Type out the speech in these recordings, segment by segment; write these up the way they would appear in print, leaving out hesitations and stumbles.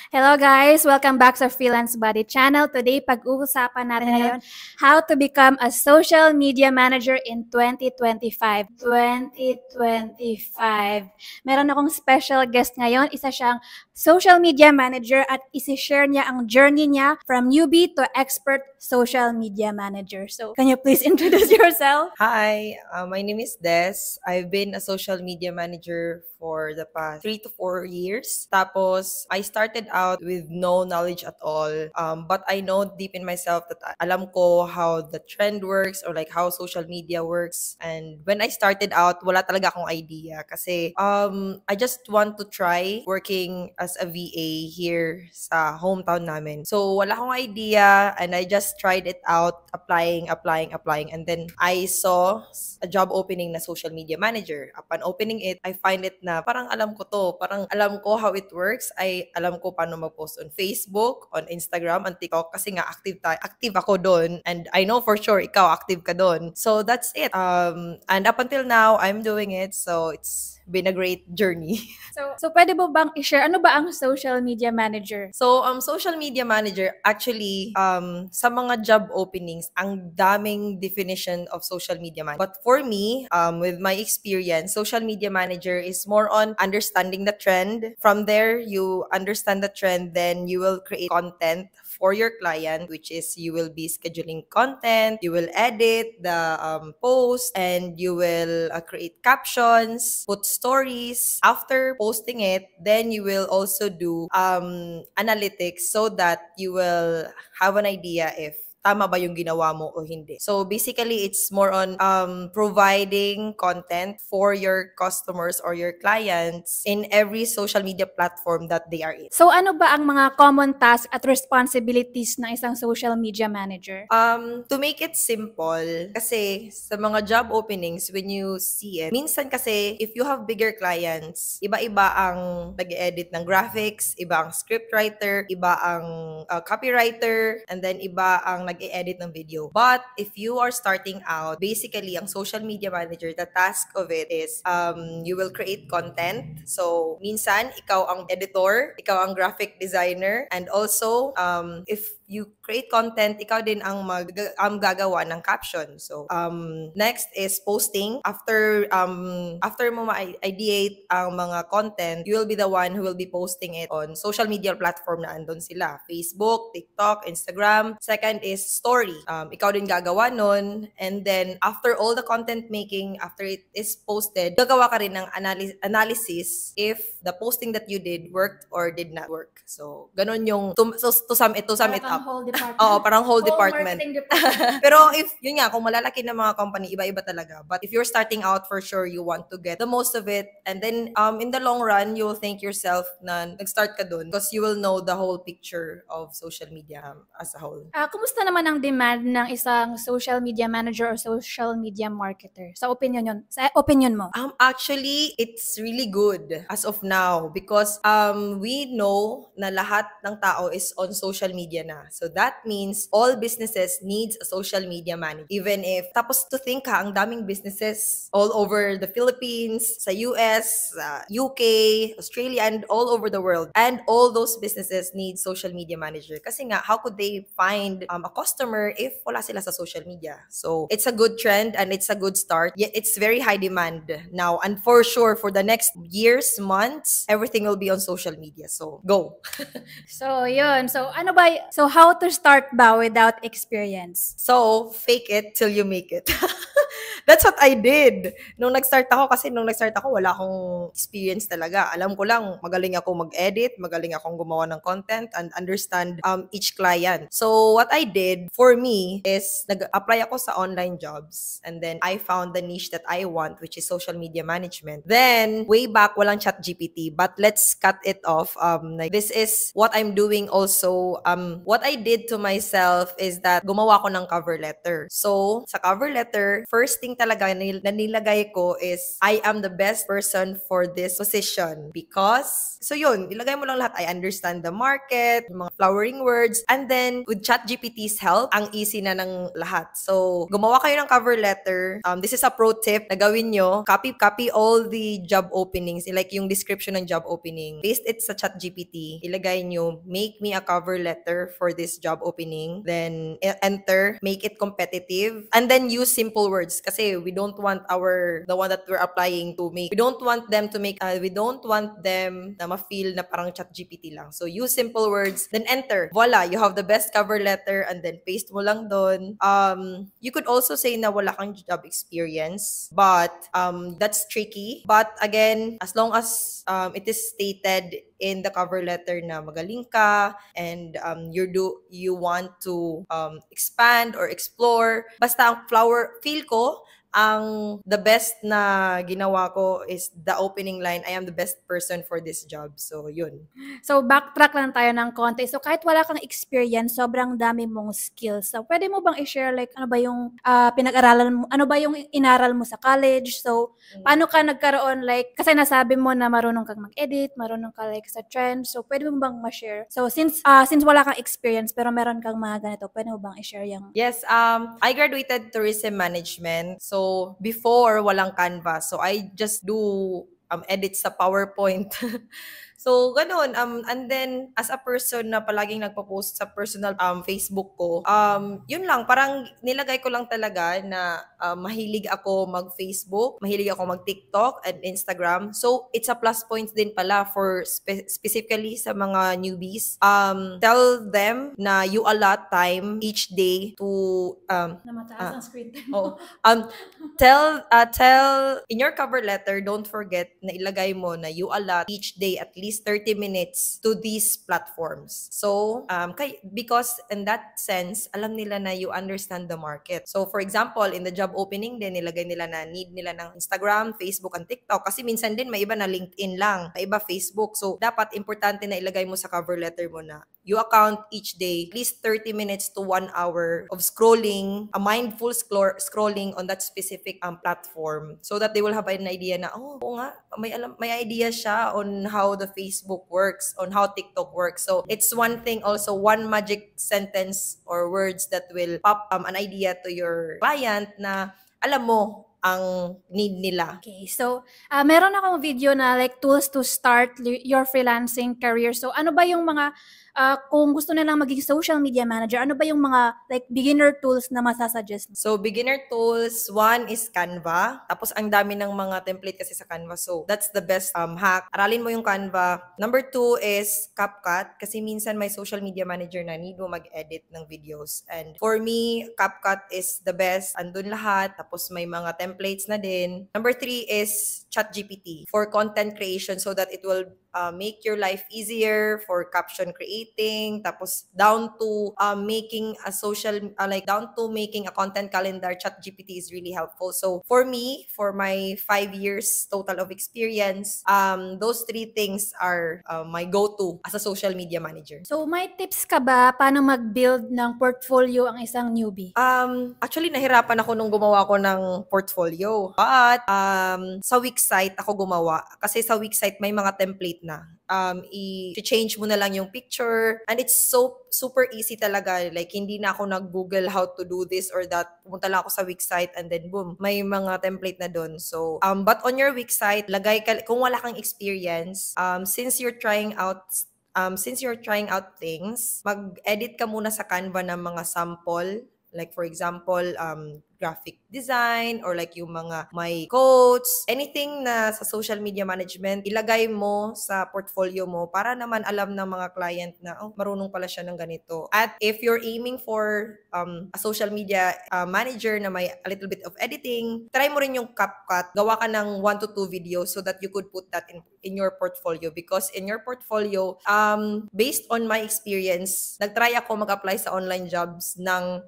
Hello guys! Welcome back sa Freelance Buddy channel. Today, pag-uusapan natin ngayon how to become a social media manager in 2025. 2025. Meron akong special guest ngayon. Isa siyang social media manager at isi-share niya ang journey niya from newbie to expert social media manager. So, can you please introduce yourself? Hi, my name is Des. I've been a social media manager for the past 3 to 4 years. Tapos, I started out with no knowledge at all. But I know deep in myself that alam ko how the trend works or like how social media works. And when I started out, wala talaga akong idea. Kasi I just want to try working as a VA here sa hometown namin. So, wala akong idea and I just tried it out, applying. And then I saw a job opening na social media manager. Upon opening it, I find it na parang alam ko to. Parang alam ko how it works. Alam ko paano mag-post on Facebook, on Instagram, on TikTok kasi nga active ako doon. And I know for sure ikaw active ka doon. So that's it. And up until now, I'm doing it. So it's been a great journey. So pwede mo bang i-share ano ba ang social media manager? So, social media manager, actually, sa mga job openings, ang daming definition of social media manager. But for me, with my experience, social media manager is more on understanding the trend. From there, you understand the trend, then you will create content for your client, which is you will be scheduling content, you will edit the post, and you will create captions, put stories. After posting it, then you will also do analytics so that you will have an idea if tama ba yung ginawa mo o hindi. So basically, it's more on providing content for your customers or your clients in every social media platform that they are in. So ano ba ang mga common tasks at responsibilities ng isang social media manager? To make it simple, kasi sa mga job openings, when you see it, minsan kasi, if you have bigger clients, iba-iba ang nag-edit ng graphics, iba ang scriptwriter, iba ang copywriter, and then iba ang nag-edit ng video. But if you are starting out, basically, ang social media manager, the task of it is, you will create content. So, minsan, ikaw ang editor, ikaw ang graphic designer, and also, if you create content, ikaw din ang gagawa ng caption. So, next is posting. After mo ma-ideate ang mga content, you will be the one who will be posting it on social media platform na andun sila. Facebook, TikTok, Instagram. Second is story. Ikaw din gagawa nun. And then, after all the content making, after it is posted, gagawa ka rin ng analysis if the posting that you did worked or did not work. So, ganun yung to sum it up. Whole department. Oo, parang whole department. Marketing department. Pero if, yun nga, kung malalaki na mga company, iba-iba talaga. But if you're starting out, for sure, you want to get the most of it. And then, in the long run, you will thank yourself na nag-start ka dun because you will know the whole picture of social media as a whole. Kumusta naman ang demand ng isang social media manager or social media marketer? Sa opinion mo? Actually, it's really good as of now because we know na lahat ng tao is on social media na. So that means all businesses needs a social media manager. Even if, tapos to think ang daming businesses all over the Philippines, sa US, UK, Australia, and all over the world. And all those businesses need social media manager. Kasi nga, how could they find a customer if wala sila sa social media? So it's a good trend and it's a good start. Yeah, it's very high demand now. And for sure, for the next years, months, everything will be on social media. So go. So, yun. So, how to start ba without experience? So, fake it till you make it. That's what I did. Nung nag-start ako, wala akong experience talaga. Alam ko lang, magaling ako mag-edit, magaling akong gumawa ng content, and understand each client. So, what I did for me is, nag-apply ako sa online jobs. And then, I found the niche that I want, which is social media management. Then, way back, walang ChatGPT. But let's cut it off. This is what I'm doing also. What I did to myself is that gumawa ko ng cover letter. So, sa cover letter, first thing talaga na nilagay ko is, I am the best person for this position. Because, so yun, ilagay mo lang lahat. I understand the market, yung mga flowering words, and then with ChatGPT's help, ang easy na ng lahat. So, gumawa kayo ng cover letter. This is a pro tip na gawin nyo. Copy all the job openings, like yung description ng job opening. Paste it sa ChatGPT. Ilagay nyo, make me a cover letter for this job opening. Then, enter, make it competitive, and then use simple words. Kasi we don't want the one that we're applying to make, we don't want them na ma-feel na parang ChatGPT lang. So, use simple words, then enter. Voila, you have the best cover letter, and then paste mo lang doon. You could also say na wala kang job experience, but that's tricky. But again, as long as it is stated in the cover letter na magaling ka and you want to expand or explore, basta ang feel ko ang the best na ginawa ko is the opening line, I am the best person for this job. So, yun. So, backtrack lang tayo ng konti. So, kahit wala kang experience, sobrang dami mong skills. So, pwede mo bang i-share, like, ano ba yung pinag-aralan mo? Ano ba yung inaral mo sa college? So, paano ka nagkaroon, like, kasi nasabi mo na marunong kang mag-edit, marunong ka, like, sa trend. So, pwede mo bang ma-share? So, since wala kang experience, pero meron kang mga ganito, pwede mo bang i-share yung... Yes, I graduated tourism management. So, before, walang Canva. So, I just do edit sa PowerPoint. So, ganun. And then, as a person na palaging nagpo-post sa personal Facebook ko, yun lang, parang nilagay ko lang talaga na mahilig ako mag-Facebook, mahilig ako mag-TikTok and Instagram. So, it's a plus point din pala for specifically sa mga newbies. Tell them na you allot time each day to... na mataas ang screen time. Oh, tell in your cover letter, don't forget na ilagay mo na you allot each day at least 30 minutes to these platforms. So, because in that sense, alam nila na you understand the market. So, for example, in the job opening din, nilagay nila na need nila ng Instagram, Facebook, and TikTok. Kasi minsan din, may iba na LinkedIn lang, may iba Facebook. So, dapat importante na ilagay mo sa cover letter mo na you account each day at least 30 minutes to 1 hour of scrolling, a mindful scrolling on that specific platform so that they will have an idea na, oh, nga, may idea siya on how the Facebook works, on how TikTok works. So, it's one thing also, one magic sentence or words that will pop an idea to your client na alam mo ang need nila. Okay, so meron akong video na like tools to start your freelancing career. So ano ba yung mga kung gusto nilang maging social media manager, ano ba yung mga like beginner tools na masasuggest? So beginner tools, one is Canva. Tapos ang dami ng mga template kasi sa Canva. So that's the best hack. Aralin mo yung Canva. Number 2 is CapCut kasi minsan may social media manager na need mo mag-edit ng videos. And for me, CapCut is the best. Andun lahat. Tapos may mga templates na din. Number 3 is ChatGPT for content creation so that it will make your life easier for caption creating, tapos down to making a down to making a content calendar. ChatGPT is really helpful. So for me, for my 5 years total of experience, those 3 things are my go-to as a social media manager. So may tips ka ba paano mag-build ng portfolio ang isang newbie? Actually, nahirapan ako nung gumawa ko ng portfolio. But sa Wixsite ako gumawa kasi sa Wixsite may mga template na. I-change mo na lang yung picture. And it's so super easy talaga. Like, hindi na ako nag-Google how to do this or that. Pumunta lang ako sa Wixsite and then boom, may mga template na dun. So, but on your Wixsite, kung wala kang experience, since you're trying out things, mag-edit ka muna sa Canva ng mga sample. Like, for example, graphic design or like yung mga may quotes, anything na sa social media management, ilagay mo sa portfolio mo para naman alam ng mga client na, oh, marunong pala siya ng ganito. At if you're aiming for a social media manager na may a little bit of editing, try mo rin yung CapCut. Gawa ka ng 1 to 2 videos so that you could put that in your portfolio. Because in your portfolio, based on my experience, nagtry ako mag-apply sa online jobs ng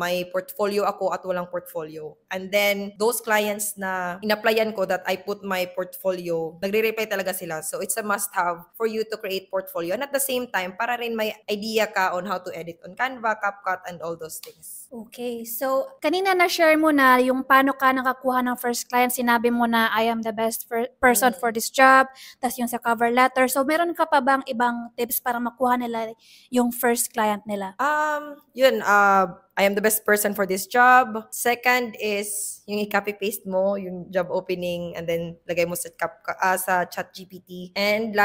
may portfolio ako at walang portfolio. And then, those clients na in-applyan ko that I put my portfolio, nagre-reply talaga sila. So, it's a must-have for you to create portfolio. And at the same time, para rin may idea ka on how to edit on Canva, CapCut, and all those things. Okay. So, kanina na-share mo na yung paano ka nakakuha ng first client. Sinabi mo na, I am the best person for this job. Tas yung sa cover letter. So, meron ka pa bang ibang tips para makuha nila yung first client nila? I am the best person for this job. Second is yung i-copy-paste mo, yung job opening, and then lagay mo sa ChatGPT. And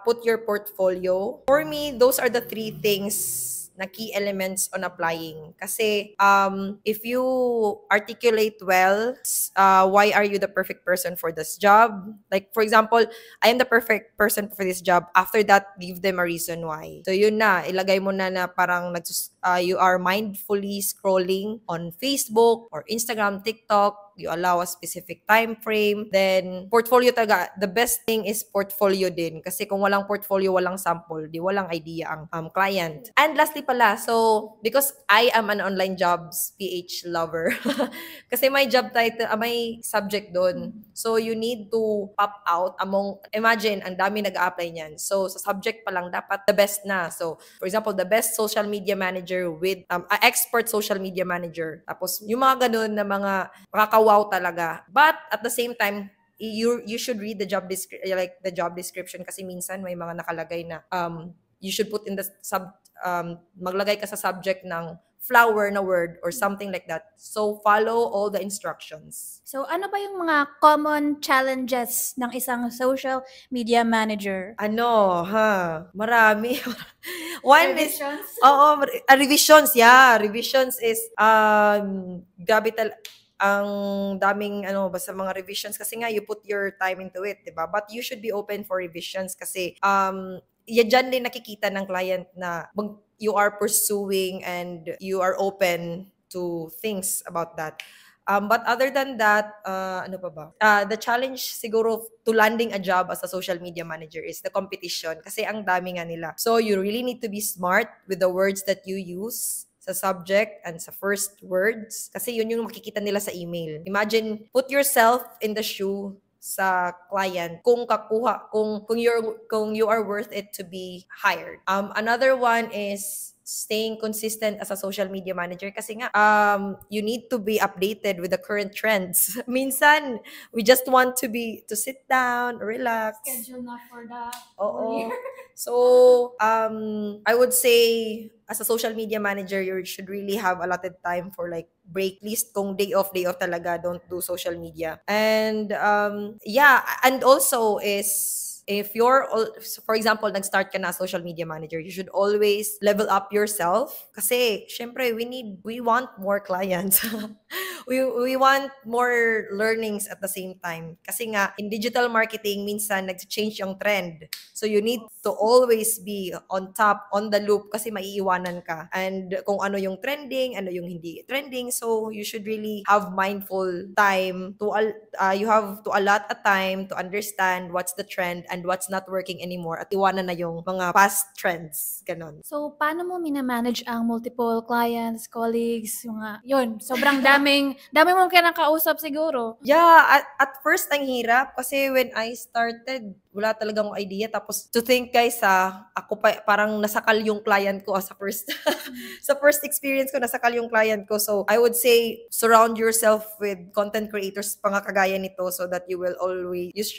put your portfolio. For me, those are the 3 things na key elements on applying. Kasi if you articulate well, why are you the perfect person for this job? Like, for example, I am the perfect person for this job. After that, give them a reason why. So, yun na. Ilagay mo na parang you are mindfully scrolling on Facebook or Instagram, TikTok. You allow a specific time frame. Then, portfolio talaga. The best thing is portfolio din. Kasi kung walang portfolio, walang sample, di walang idea ang client. And lastly pala, so, because I am an online jobs PH lover, kasi may job title, may subject doon. So, you need to pop out among, imagine, ang dami nag-a-apply niyan. So, sa subject pa lang, dapat the best na. So, for example, the best social media manager with expert social media manager. Tapos, yung mga ganun na mga makakawaw talaga. But, at the same time, you should read the job description kasi minsan may mga nakalagay na you should put in the maglagay ka sa subject ng flower na word or something like that. So, follow all the instructions. So, ano ba yung mga common challenges ng isang social media manager? Marami. One Revisions? Revisions, yeah. Revisions is, grabe ang daming basta mga revisions kasi nga you put your time into it, diba? But you should be open for revisions kasi dyan din nakikita ng client na you are pursuing and you are open to things about that. But other than that, the challenge siguro to landing a job as a social media manager is the competition kasi ang dami nga nila. So you really need to be smart with the words that you use sa subject and sa first words kasi yun yung makikita nila sa email. Imagine, put yourself in the shoe sa client kung you are worth it to be hired. Another one is staying consistent as a social media manager kasi nga you need to be updated with the current trends. Minsan we just want to sit down, relax. Schedule na for the Oo. So I would say as a social media manager, you should really have allotted time for like break. Least kung day off talaga, don't do social media. And and also is if you're, for example, nag-start ka na social media manager, you should always level up yourself. Kasi, syempre, we want more clients. we want more learnings at the same time. Kasi nga, in digital marketing, minsan, nag-change yung trend. So, you need to always be on top, on the loop, kasi maiiwanan ka. And kung ano yung trending, ano yung hindi trending. So, you should really have mindful time you have to allot a time to understand what's the trend and what's not working anymore at iwanan na yung mga past trends. Ganon. So, paano mo minamanage ang multiple clients, colleagues, yun, sobrang dami mong kinakausap siguro. Yeah, at first ang hirap kasi when I started, wala talagang idea. Tapos to think guys, ako parang nasakal yung client ko sa first sa first experience ko, nasakal yung client ko. So I would say surround yourself with content creators mga kagaya nito so that you will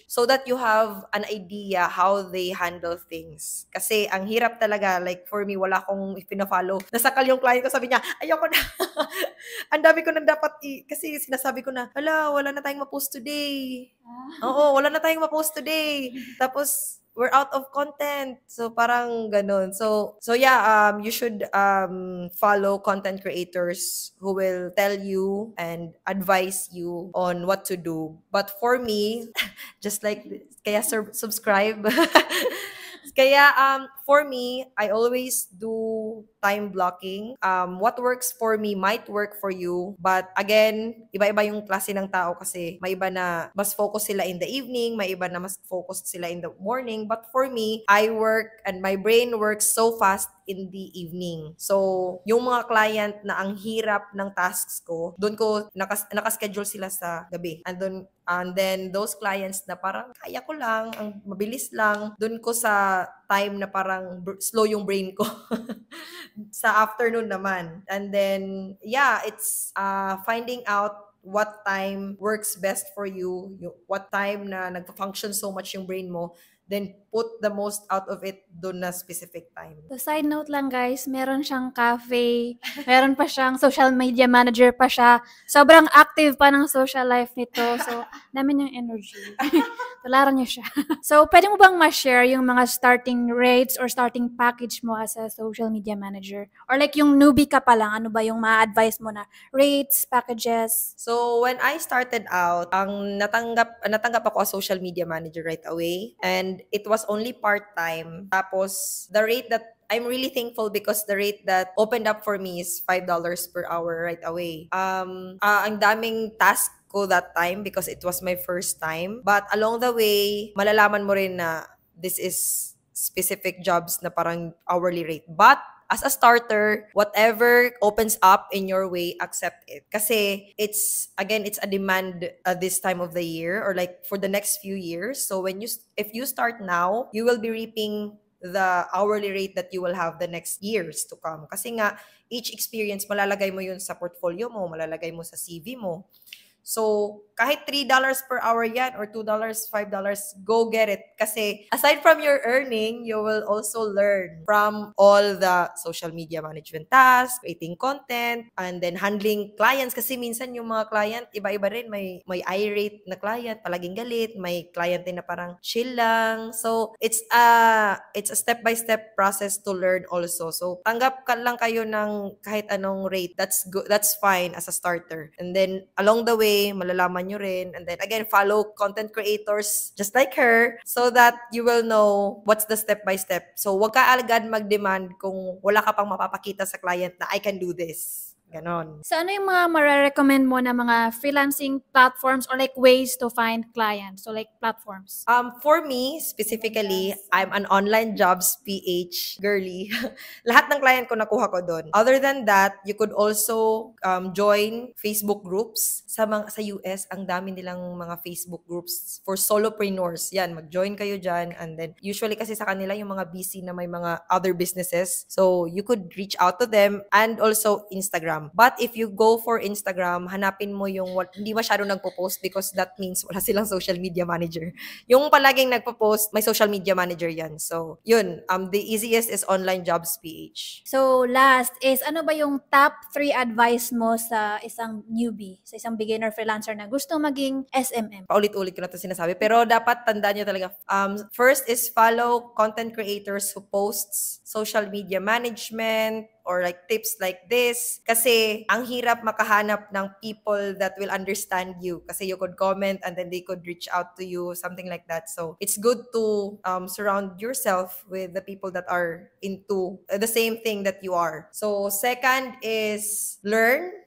so that you have an idea how they handle things. Kasi ang hirap talaga, like for me, wala akong pina-follow. Nasakal yung client ko, sabi niya, ayoko na. Ang dami ko nang dapat kasi sinasabi ko na, wala na tayong ma-post today. Oo, wala na tayong ma-post today. Tapos, we're out of content. So, parang ganun. So yeah, you should follow content creators who will tell you and advise you on what to do. But for me, just like, kaya subscribe. Kaya, for me, I always do time blocking. What works for me might work for you. But again, iba-iba yung klase ng tao kasi may iba na mas focus sila in the evening, may iba na mas focused sila in the morning. But for me, I work and my brain works so fast in the evening. So, yung mga client na ang hirap ng tasks ko, doon ko nakaschedule sila sa gabi. And then those clients na parang kaya ko lang, ang mabilis lang, doon ko sa time na parang slow yung brain ko. Sa afternoon naman. And then, yeah, it's finding out what time works best for you, what time na nag-function so much yung brain mo, then put the most out of it doon na specific time. So, side note lang guys, meron siyang cafe, meron pa siyang social media manager pa siya. Sobrang active pa ng social life nito. So, namin yung energy. Tularan niyo siya. So, pwede mo bang ma-share yung mga starting rates or starting package mo as a social media manager? Or like yung newbie ka pa lang, ano ba yung ma-advise mo na rates, packages? So, when I started out, ang natanggap ako as social media manager right away. And it was only part-time. Tapos, the rate that I'm really thankful because the rate that opened up for me is $5 per hour right away. Ang daming task ko that time because it was my first time. But along the way, malalaman mo rin na this is specific jobs na parang hourly rate. But as a starter, whatever opens up in your way, accept it. Kasi it's a demand this time of the year or like for the next few years. So if you start now, you will be reaping the hourly rate that you will have the next years to come. Kasi nga, each experience, malalagay mo yun sa portfolio mo, malalagay mo sa CV mo. So, kahit $3 per hour yan or $2, $5, go get it. Kasi aside from your earning, you will also learn from all the social media management tasks, creating content, and then handling clients. Kasi minsan yung mga client, iba-iba rin. May irate na client, palaging galit. May client din na parang chill lang. So, it's a step-by-step process to learn also. So, tanggap ka lang kayo ng kahit anong rate. That's good. That's fine as a starter. And then, along the way, malalaman nyo rin. And then again, follow content creators just like her so that you will know what's the step-by-step. So, wag ka agad mag-demand kung wala ka pang mapapakita sa client na I can do this. Ganon. So, ano yung mga marirecommend mo na mga freelancing platforms or like ways to find clients? So, like platforms. For me, specifically, I'm an online jobs PH girly. Lahat ng client ko nakuha ko doon. Other than that, you could also join Facebook groups. Sa US, ang dami nilang mga Facebook groups for solopreneurs. Yan, mag-join kayo dyan. And then, usually kasi sa kanila yung mga busy na may mga other businesses. So, you could reach out to them and also Instagram. But if you go for Instagram, hanapin mo yung hindi masyado nagpo-post because that means wala silang social media manager. Yung palaging nagpo-post, may social media manager yan. So, yun. The easiest is online jobs PH. So, last is, ano ba yung top 3 advice mo sa isang newbie, sa isang beginner freelancer na gusto maging SMM? Paulit-ulit ko na ito sinasabi. Pero dapat tandaan nyo talaga. First is follow content creators who posts social media management, or like tips like this. Kasi ang hirap makahanap ng people that will understand you. Kasi you could comment and then they could reach out to you, something like that. So it's good to surround yourself with the people that are into the same thing that you are. So second is learn.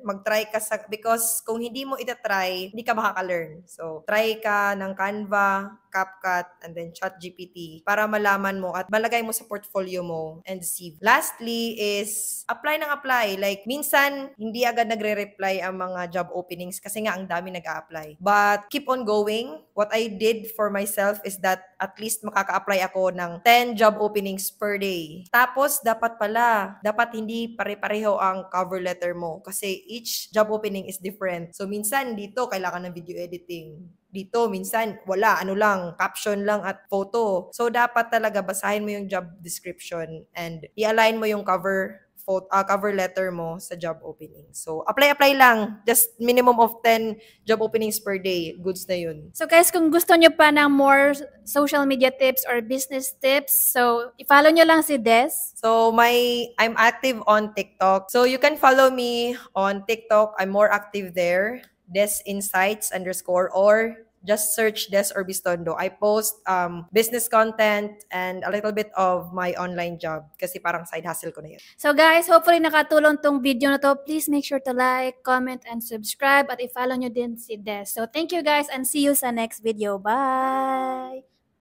Mag-try ka because kung hindi mo itatry, hindi ka makaka-learn. So try ka ng Canva, CapCut, and then ChatGPT para malaman mo at malagay mo sa portfolio mo and CV. Lastly is apply ng apply. Like minsan, hindi agad nagre-reply ang mga job openings kasi nga ang dami nag-a-apply. But keep on going. What I did for myself is that at least makaka-apply ako ng 10 job openings per day. Tapos, dapat hindi pare-pareho ang cover letter mo kasi each job opening is different. So, minsan dito, kailangan ng video editing. Dito, minsan, wala, caption lang at photo. So, dapat talaga basahin mo yung job description and i-align mo yung cover letter mo sa job opening. So, apply lang. Just minimum of 10 job openings per day. Goods na yun. So, guys, kung gusto nyo pa ng more social media tips or business tips, so, i-follow nyo lang si Des. So, I'm active on TikTok. So, you can follow me on TikTok. I'm more active there. Des Insights _ or just search Des Orbistondo. I post business content and a little bit of my online job kasi parang side hustle ko na yun. So guys, hopefully nakatulong tong video na to. Please make sure to like, comment, and subscribe at i-follow nyo din si Des. So thank you guys and see you sa next video. Bye!